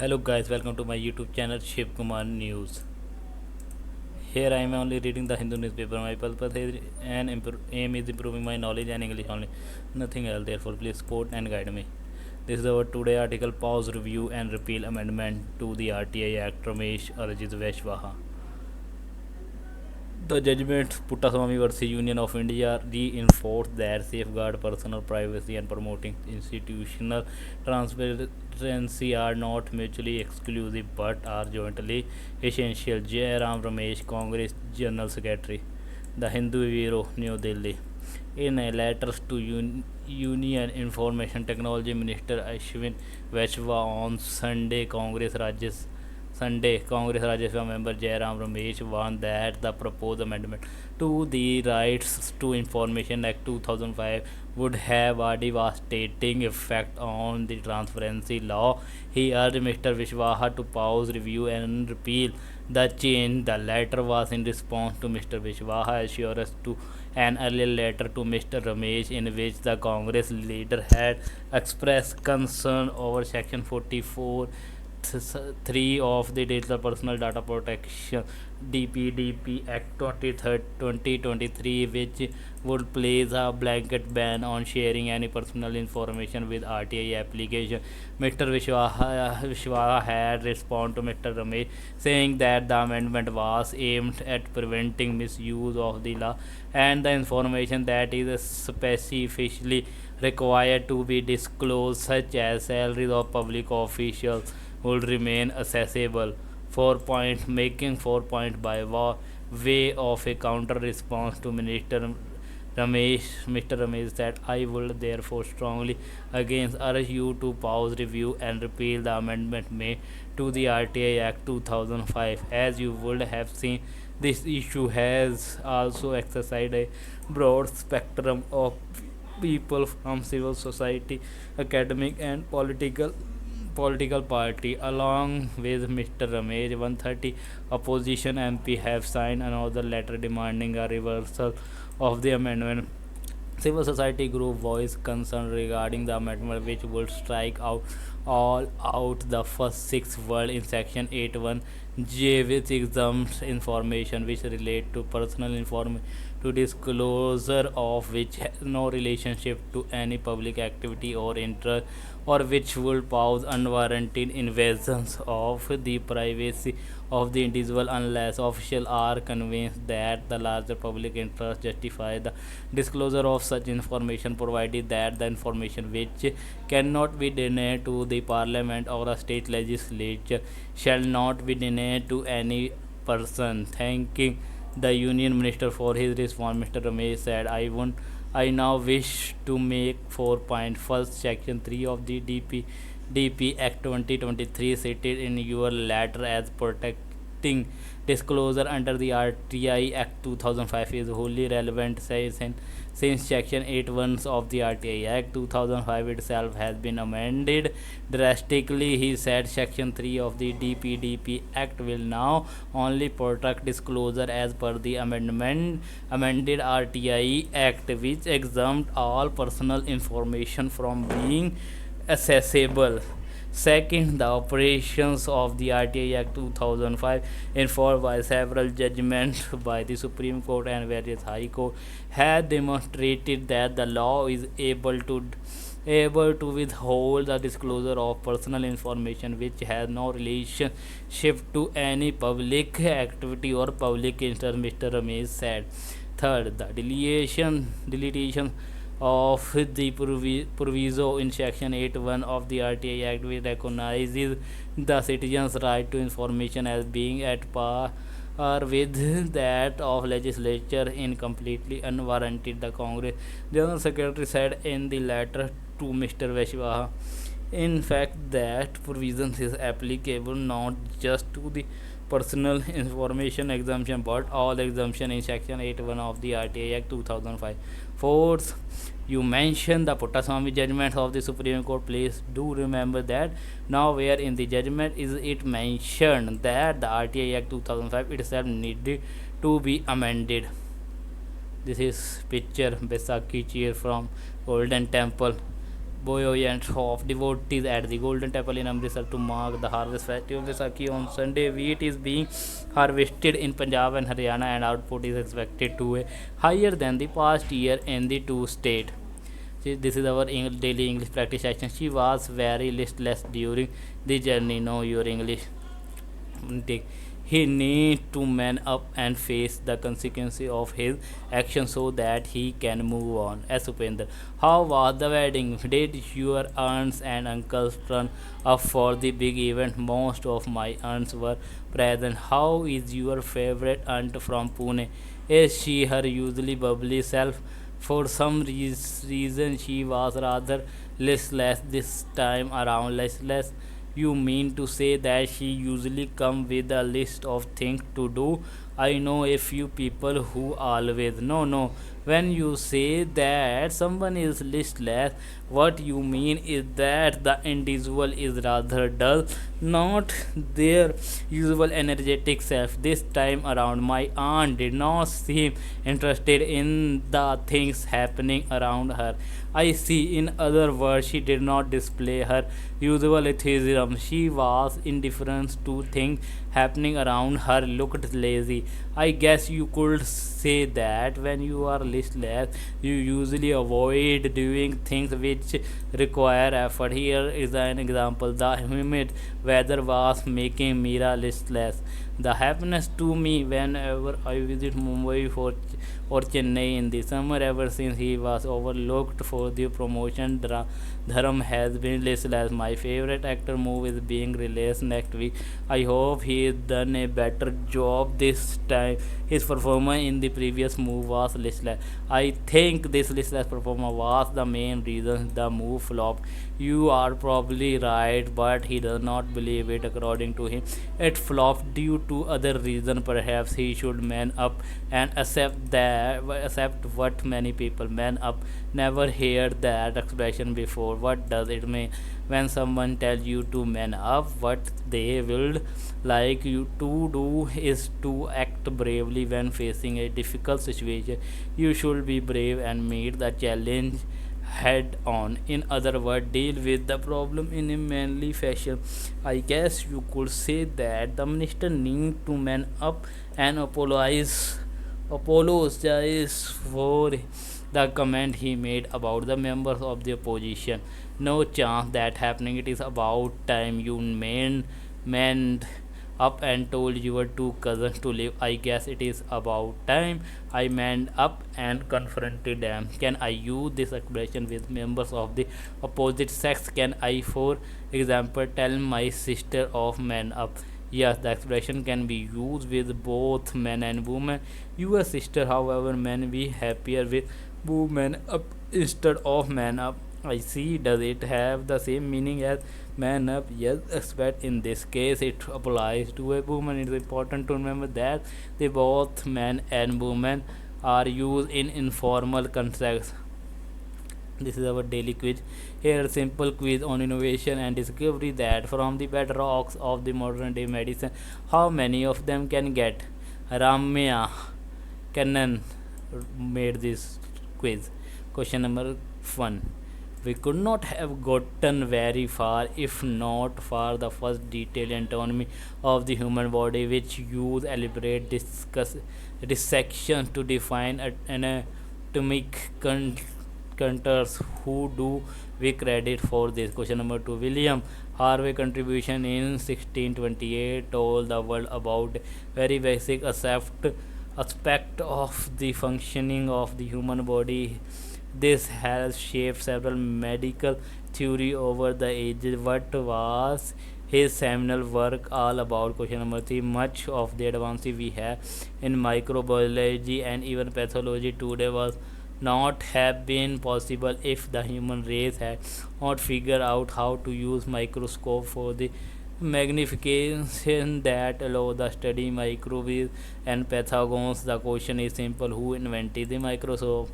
Hello guys, welcome to my YouTube channel Shiv Kumar News. Here I am only reading the Hindu newspaper. My purpose is aim is improving my knowledge and English only, nothing else. Therefore, please support and guide me. This is our today article: Pause, Review, and Repeal Amendment to the RTI Act. Ramesh urges Vaishwaha. The judgment Puttaswamy vs Union of India reinforced that safeguard personal privacy and promoting institutional transparency are not mutually exclusive but are jointly essential. Jai Ram Ramesh, Congress General Secretary, The Hindu Bureau, New Delhi. In a letter to Union Information Technology Minister Ashwin Vaishwa on Congress Rajya Sabha member Jairam Ramesh warned that the proposed amendment to the Rights to Information Act 2005 would have a devastating effect on the transparency law. He urged Mr. Vishwaha to pause, review, and repeal the change. The letter was in response to Mr. Vishwaha's assurance to an earlier letter to Mr. Ramesh in which the Congress leader had expressed concern over Section 44 3 of the Digital Personal Data Protection DPDP Act 2023, which would place a blanket ban on sharing any personal information with RTI application. Mr. Vishwaha had responded to Mr. Ramesh saying that the amendment was aimed at preventing misuse of the law and the information that is specifically required to be disclosed, such as salaries of public officials, would remain accessible. 4 point making 4 point by way of a counter response to Mr. Ramesh said, I would therefore strongly against urge you to pause, review, and repeal the amendment made to the RTI Act 2005. As you would have seen, this issue has also exercised a broad spectrum of people from civil society, academic, and political party. Along with Mr. Ramesh, 130 opposition MP have signed another letter demanding a reversal of the amendment. Civil society group voiced concern regarding the amendment, which would strike out the first six words in Section 81J, which exempts information which relate to personal information to disclosure of which has no relationship to any public activity or interest, or which would cause unwarranted invasions of the privacy of the individual unless officials are convinced that the larger public interest justifies the disclosure of such information, provided that the information which cannot be denied to the parliament or a state legislature shall not be denied to any person. Thanking the union minister for his response, Mr. Ramesh said, I now wish to make 4 point first section 3 of the DP Act 2023 stated in your letter as protecting disclosure under the RTI Act 2005 is wholly relevant, since Section 81 of the RTI Act 2005 itself has been amended drastically. He said Section 3 of the DPDP Act will now only protect disclosure as per the amended RTI Act, which exempt all personal information from being accessible. Second, the operations of the RTI Act 2005, informed by several judgments by the Supreme Court and various High Court, had demonstrated that the law is able to withhold the disclosure of personal information which has no relationship to any public activity or public interest, Mr. Ramesh said. Third, the deletion of the proviso in Section 81 of the RTI Act, which recognizes the citizens' right to information as being at par with that of legislature in completely unwarranted, the Congress General Secretary said in the letter to Mr. Vaishwaha. In fact, that provision is applicable not just to the personal information exemption but all exemption in Section 81 of the RTI Act 2005. Fourth, you mentioned the Puttaswamy judgments of the Supreme Court. Please do remember that nowhere in the judgment is it mentioned that the RTI Act 2005 itself needed to be amended. This is picture Besaki cheer from Golden Temple. buoyant of devotees at the Golden Temple in Amritsar to mark the harvest festival of Vaisakhi on Sunday. Wheat is being harvested in Punjab and Haryana, and output is expected to be higher than the past year in the two states. This is our daily English practice session. She was very listless during the journey. Know your English. He needs to man up and face the consequences of his actions so that he can move on. As Upendra, how was the wedding? Did your aunts and uncles turn up for the big event? Most of my aunts were present. How is your favorite aunt from Pune? Is she her usually bubbly self? For some reason, she was rather listless this time around. Listless, you mean to say that she usually come with a list of things to do? I know a few people who always no. When you say that someone is listless, what you mean is that the individual is rather dull, not their usual energetic self. This time around, my aunt did not seem interested in the things happening around her. I see. In other words, she did not display her usual enthusiasm. She was indifferent to things happening around her, looked lazy. I guess you could say that when you are listless, you usually avoid doing things which require effort. Here is an example. The humid weather was making Mira listless. The happiness to me whenever I visit Mumbai or Chennai in the summer. Ever since he was overlooked for the promotion, Dharam has been listed as my favorite actor. Move is being released next week. I hope he has done a better job this time. His performance in the previous move was listless. I think this listless performance was the main reason the move flopped. You are probably right, but he does not believe it. According to him, it flopped due to other reason. Perhaps he should man up and accept what many people man up. Never heard that expression before. What does it mean? When someone tells you to man up, what they will like you to do is to act bravely when facing a difficult situation. You should be brave and meet the challenge head on. In other words, deal with the problem in a manly fashion. I guess you could say that the minister need to man up and apologize for the comment he made about the members of the opposition. No chance that happening. It is about time you manned up and told your two cousins to leave. I guess it is about time I manned up and confronted them. Can I use this expression with members of the opposite sex? Can I, for example, tell my sister of man up? Yes, the expression can be used with both men and women. Your sister, however, may be happier with woman up instead of man up. I see. Does it have the same meaning as man up? Yes, except in this case it applies to a woman. It is important to remember that they both man and woman are used in informal contexts. This is our daily quiz. Here, simple quiz on innovation and discovery that from the bedrocks of the modern day medicine. How many of them can get? Ramya Kannan made this quiz. Question number 1. We could not have gotten very far if not for the first detailed anatomy of the human body, which use elaborate dissection to define anatomic contours. Who do we credit for this? Question number 2. William Harvey contribution in 1628 told the world about very basic aspect of the functioning of the human body. This has shaped several medical theory over the ages. What was his seminal work all about? Question number 3. Much of the advances we have in microbiology and even pathology today was not have been possible if the human race had not figured out how to use microscope for the magnification that allow the study microbes and pathogens. The question is simple: who invented the microscope?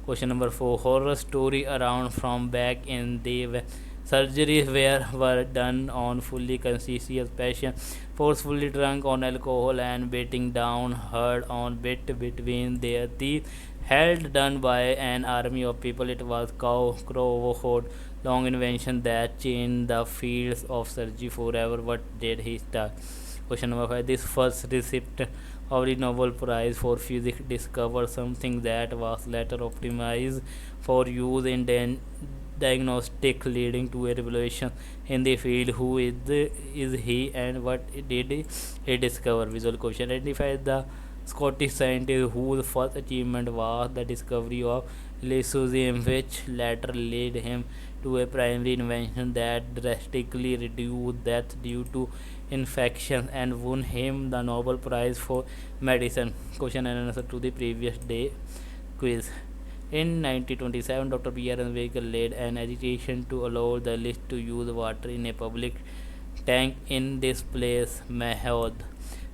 Question number 4. Horror story around from back in the surgeries were done on fully conscious patients, forcefully drunk on alcohol and beating down hard on bit between their teeth, held done by an army of people. It was cohort. long invention that changed the fields of surgery forever. What did he start? Question number 5. This first recipient of the Nobel Prize for Physics discovered something that was later optimized for use in diagnostic, leading to a revolution in the field. Who is he and what did he discover? Visual question. Identify the Scottish scientist whose first achievement was the discovery of lysozyme, which later led him to a primary invention that drastically reduced death due to infection and won him the Nobel Prize for Medicine. Question and answer to the previous day quiz. In 1927, Dr. B.R. Ambedkar led an agitation to allow the list to use water in a public tank in this place, Mahod.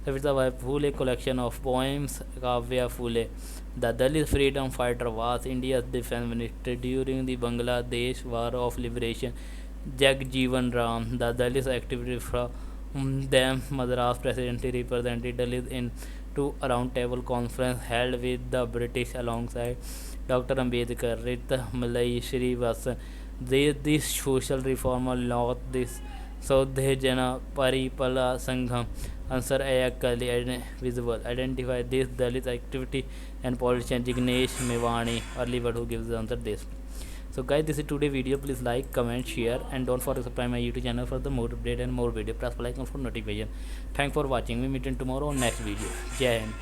Savitribai Phule collection of poems, Kavya Phule. The Dalit freedom fighter was India's defense minister during the Bangladesh War of Liberation. Jagjeevan Ram, the Dalit activist from them Madras presidency represented Dalits in to a roundtable conference held with the British alongside Dr. Ambedkar, Rita Malai Srivasan. This social reformer launched this Saudhe Jana Paripala Sangham. Answer A clearly visible. Identify this Dalit activity and politician Jignesh Mewani. Early word who gives the answer this. So guys, this is today video. Please like, comment, share, and don't forget to subscribe my YouTube channel for the more update and more video. Press the like for notification. Thanks for watching. We meet in tomorrow on next video. Jai Hind.